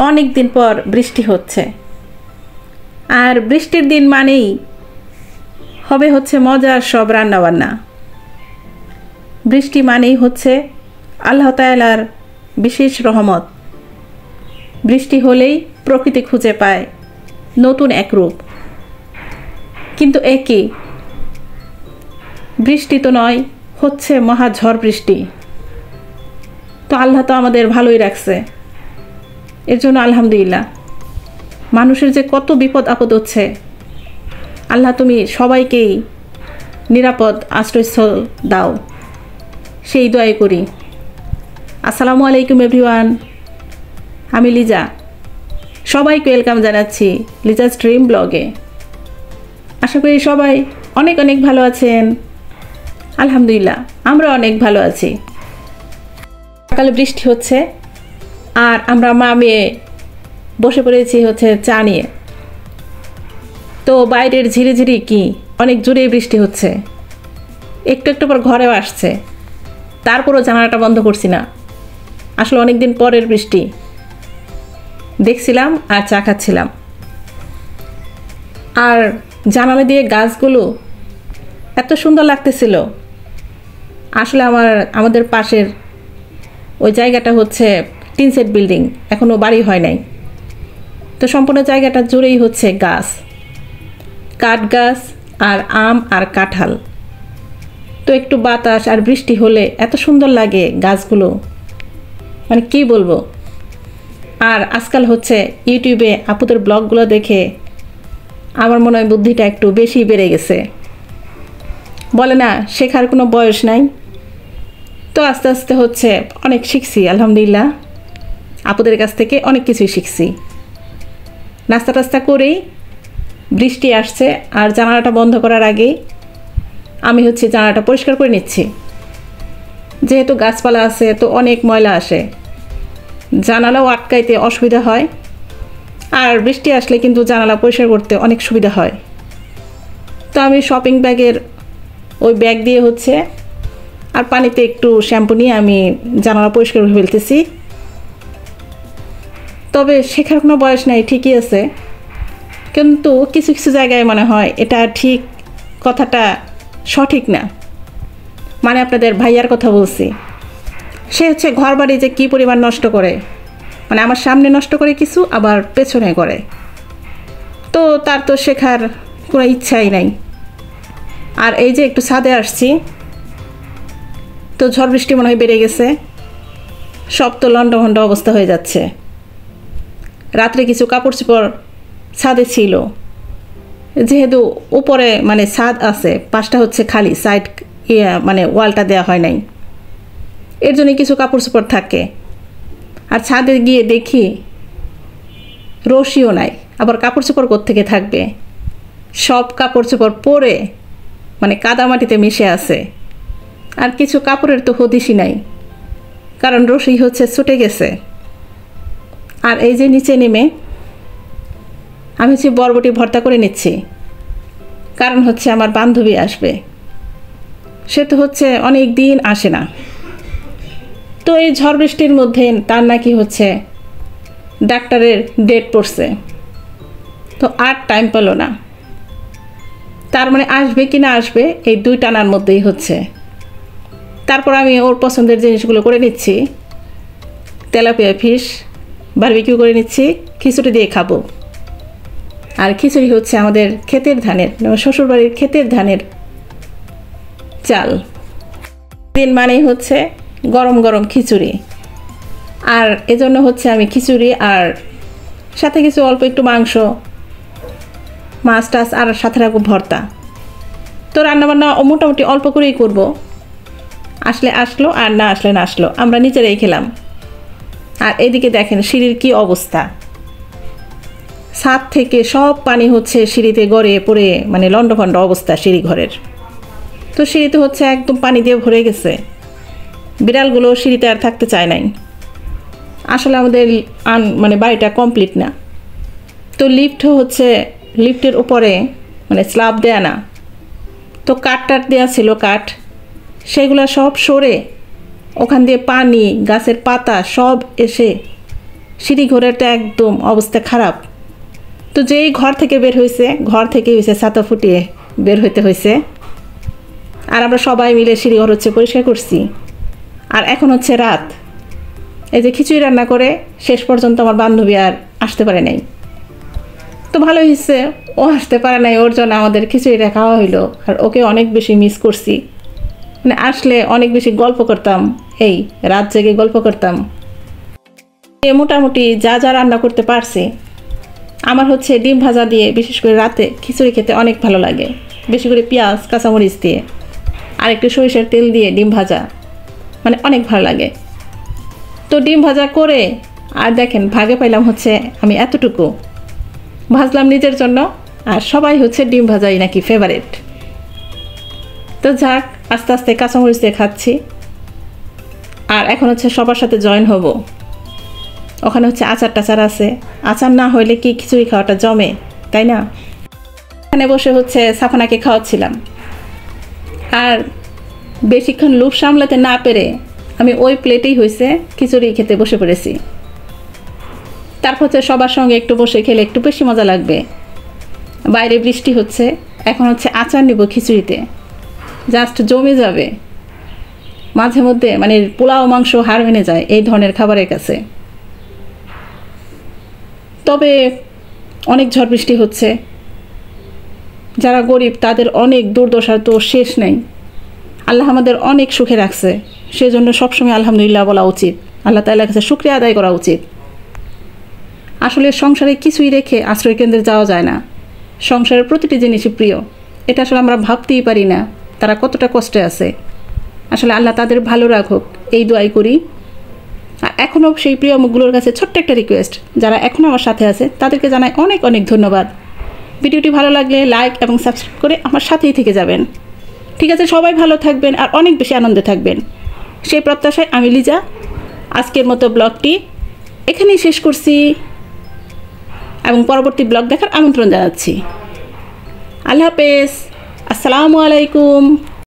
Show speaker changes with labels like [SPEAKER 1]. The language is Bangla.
[SPEAKER 1] অনেক দিন পর বৃষ্টি হচ্ছে, আর বৃষ্টির দিন মানেই হবে হচ্ছে মজার সব রান্নাবান্না। বৃষ্টি মানেই হচ্ছে আল্লাহ তাআলার বিশেষ রহমত। বৃষ্টি হলেই প্রকৃতি খুঁজে পায় নতুন এক রূপ। কিন্তু একই বৃষ্টি তো নয়, হচ্ছে মহা ঝড় বৃষ্টি। তো আল্লাহ তো আমাদের ভালোই রাখছে, এর জন্য আলহামদুলিল্লাহ। মানুষের যে কত বিপদ আপদ হচ্ছে, আল্লাহ তুমি সবাইকেই নিরাপদ আশ্রয়স্থল দাও, সেই দোয়াই করি। আসসালামু আলাইকুম এভরিওয়ান, আমি লিজা। সবাইকে ওয়েলকাম জানাচ্ছি লিজাস ড্রিম ব্লগে। আশা করি সবাই অনেক অনেক ভালো আছেন। আলহামদুলিল্লাহ, আমরা অনেক ভালো আছি। সকালে বৃষ্টি হচ্ছে আর আমরা মা মেয়ে বসে পড়েছি হচ্ছে চা নিয়ে। তো বাইরের ঝিরিঝিরি কি অনেক জোরে বৃষ্টি হচ্ছে, একটু একটু পর ঘরেও আসছে। তারপরও জানালাটা বন্ধ করছি না, আসলে অনেক দিন পরের বৃষ্টি। দেখছিলাম আর চা খাচ্ছিলাম, আর জানালা দিয়ে গাছগুলো এত সুন্দর লাগতেছিল। আসলে আমাদের পাশের ওই জায়গাটা হচ্ছে টিন সেট বিল্ডিং, এখনও বাড়ি হয় নাই। তো সম্পূর্ণ জায়গাটা জুড়েই হচ্ছে গাছ, কাঠ গাছ আর আম আর কাঁঠাল। তো একটু বাতাস আর বৃষ্টি হলে এত সুন্দর লাগে গাছগুলো, মানে কি বলবো। আর আজকাল হচ্ছে ইউটিউবে আপুদের ব্লগগুলো দেখে আমার মনে হয় বুদ্ধিটা একটু বেশি বেড়ে গেছে। বলে না, শেখার কোনো বয়স নাই। তো আস্তে আস্তে হচ্ছে অনেক শিখছি, আলহামদুলিল্লাহ। আপুদের কাছ থেকে অনেক কিছুই শিখছি। নাস্তা টাস্তা করেই বৃষ্টি আসছে, আর জানালাটা বন্ধ করার আগেই আমি হচ্ছে জানালাটা পরিষ্কার করে নিচ্ছি। যেহেতু গাছপালা আছে তো অনেক ময়লা আসে, জানালাও আটকাইতে অসুবিধা হয়। আর বৃষ্টি আসলে কিন্তু জানালা পরিষ্কার করতে অনেক সুবিধা হয়। তো আমি শপিং ব্যাগের ওই ব্যাগ দিয়ে হচ্ছে আর পানিতে একটু শ্যাম্পু নিয়ে আমি জানালা পরিষ্কার করে ফেলতেছি। তবে শেখার কোনো বয়স নাই, ঠিকই আছে। কিন্তু কিছু কিছু জায়গায় মনে হয় এটা ঠিক কথাটা সঠিক না। মানে আপনাদের ভাইয়ার কথা বলছি, সে হচ্ছে ঘর বাড়ি যে কী পরিমাণ নষ্ট করে, মানে আমার সামনে নষ্ট করে কিছু, আবার পেছনে করে। তো তার তো শেখার কোনো ইচ্ছাই নাই। আর এই যে একটু ছাদে আসছি, তো ঝড় বৃষ্টি মনে হয় বেড়ে গেছে, সব তো লন্ডভন্ড অবস্থা হয়ে যাচ্ছে। রাত্রে কিছু কাপড় চোপড় ছাদে ছিল, যেহেতু উপরে মানে ছাদ আছে, পাশটা হচ্ছে খালি সাইড, মানে ওয়ালটা দেওয়া হয় নাই, এর জন্য কিছু কাপড় চোপড় থাকে। আর ছাদে গিয়ে দেখি রশিও নাই, আবার কাপড় চোপড় কোত্থেকে থাকবে, সব কাপড় চোপড় পরে মানে কাদামাটিতে মিশে আছে। আর কিছু কাপড়ের তো হদিশই নাই, কারণ রশি হচ্ছে ছুটে গেছে। আর এই যে নিচে নেমে আমি হচ্ছে বরবটি ভর্তা করে নিচ্ছি, কারণ হচ্ছে আমার বান্ধবী আসবে, সে তো হচ্ছে অনেক দিন আসে না। তো এই ঝড় বৃষ্টির মধ্যে তার নাকি হচ্ছে ডাক্তারের ডেট পড়ছে, তো আর টাইম পেল না। তার মানে আসবে কি না আসবে এই দুই টানার মধ্যেই হচ্ছে। তারপর আমি ওর পছন্দের জিনিসগুলো করে নিচ্ছি, তেলাপিয়া ফিশ বারবিকিউ করে নিচ্ছি, খিচুড়ি দিয়ে খাবো। আর খিচুড়ি হচ্ছে আমাদের ক্ষেতের ধানের, শ্বশুরবাড়ির ক্ষেতের ধানের চাল। দিন মানেই হচ্ছে গরম গরম খিচুড়ি, আর এজন্য হচ্ছে আমি খিচুড়ি আর সাথে কিছু অল্প একটু মাংস, মাছ টাছ, আর সাথে রাখবো ভর্তা। তো রান্নাবান্না মোটামুটি অল্প করেই করব, আসলে আসলো আর না আসলে না আসলো, আমরা নিজেরাই খেলাম। আর এদিকে দেখেন সিঁড়ির কি অবস্থা, ছাদ থেকে সব পানি হচ্ছে সিঁড়িতে গড়ে পড়ে, মানে লন্ডভন্ড অবস্থা সিঁড়ি ঘরের। তো সিঁড়িতে হচ্ছে একদম পানি দিয়ে ভরে গেছে, বিড়ালগুলো সিঁড়িতে আর থাকতে চায় নাই। আসলে আমাদের মানে বাড়িটা কমপ্লিট না, তো লিফটও হচ্ছে লিফটের উপরে মানে স্ল্যাব দেয়া না, তো কাঠ দেওয়া ছিল, কাঠ সেগুলো সব সরে ওখান দিয়ে পানি, গাছের পাতা সব এসে সিঁড়ি ঘরের তো একদম অবস্থা খারাপ। তো যেই ঘর থেকে বের হয়েছে, ঘর থেকে হয়েছে ছাতা ফুটিয়ে বের হইতে হয়েছে। আর আমরা সবাই মিলে সিঁড়ি ঘর হচ্ছে পরিষ্কার করছি। আর এখন হচ্ছে রাত, এই যে খিচুড়ি রান্না করে শেষ পর্যন্ত আমার বান্ধবী আর আসতে পারে নাই। তো ভালো হয়েছে, ও আসতে পারে নাই, ওর জন্য আমাদের খিচুড়িটা খাওয়া হইলো। আর ওকে অনেক বেশি মিস করছি, মানে আসলে অনেক বেশি গল্প করতাম, এই রাত জেগে গল্প করতাম। মোটামুটি যা যা রান্না করতে পারছি। আমার হচ্ছে ডিম ভাজা দিয়ে বিশেষ করে রাতে খিচুড়ি খেতে অনেক ভালো লাগে, বেশি করে পেঁয়াজ কাঁচামরিচ দিয়ে আর একটু সরিষার তেল দিয়ে ডিম ভাজা, মানে অনেক ভালো লাগে। তো ডিম ভাজা করে আর দেখেন ভাগে পাইলাম হচ্ছে আমি এতটুকু ভাজলাম নিজের জন্য, আর সবাই হচ্ছে ডিম ভাজাই নাকি ফেভারিট। তো যাক, আস্তে আস্তে কাঁচামরিচ দিয়ে খাচ্ছি। আর এখন হচ্ছে সবার সাথে জয়েন হব। ওখানে হচ্ছে আচার টাচার আছে, আচার না হইলে কি খিচুড়ি খাওয়াটা জমে, তাই না? এখানে বসে হচ্ছে সাফানাকে খাওয়াচ্ছিলাম। আর বেশিক্ষণ লোভ সামলাতে না পেরে আমি ওই প্লেটেই হয়েছে খিচুড়ি খেতে বসে পড়েছি। তারপর হচ্ছে সবার সঙ্গে একটু বসে খেলে একটু বেশি মজা লাগবে। বাইরে বৃষ্টি হচ্ছে, এখন হচ্ছে আচার নিব খিচুড়িতে, জাস্ট জমে যাবে। মাঝে মধ্যে মানে পোলাও মাংস হার মেনে যায় এই ধরনের খাবারের কাছে। তবে অনেক ঝড় বৃষ্টি হচ্ছে, যারা গরিব তাদের অনেক দুর্দশার তো শেষ নেই। আল্লাহ আমাদের অনেক সুখে রাখছে, সেজন্য সবসময় আলহামদুলিল্লাহ বলা উচিত, আল্লাহ তাআলার কাছে শুকরিয়া আদায় করা উচিত। আসলে সংসারে কিছুই রেখে আশ্রয় কেন্দ্রে যাওয়া যায় না। সংসারের প্রতিটি জিনিসই প্রিয়, এটা আসলে আমরা ভাবতেই পারি না তারা কতটা কষ্টে আছে। আসলে আল্লাহ তাদের ভালো রাখুক এই দোয়াই করি। আর এখনও সেই প্রিয় মুখগুলোর কাছে ছোট্ট একটা রিকোয়েস্ট, যারা এখনও আমার সাথে আছে তাদেরকে জানাই অনেক অনেক ধন্যবাদ। ভিডিওটি ভালো লাগলে লাইক এবং সাবস্ক্রাইব করে আমার সাথেই থেকে যাবেন। ঠিক আছে, সবাই ভালো থাকবেন আর অনেক বেশি আনন্দে থাকবেন, সেই প্রত্যাশায় আমি লিজা আজকের মতো ব্লগটি এখানেই শেষ করছি এবং পরবর্তী ব্লগ দেখার আমন্ত্রণ জানাচ্ছি। আল্লাহ হাফেজ, আসসালামু আলাইকুম।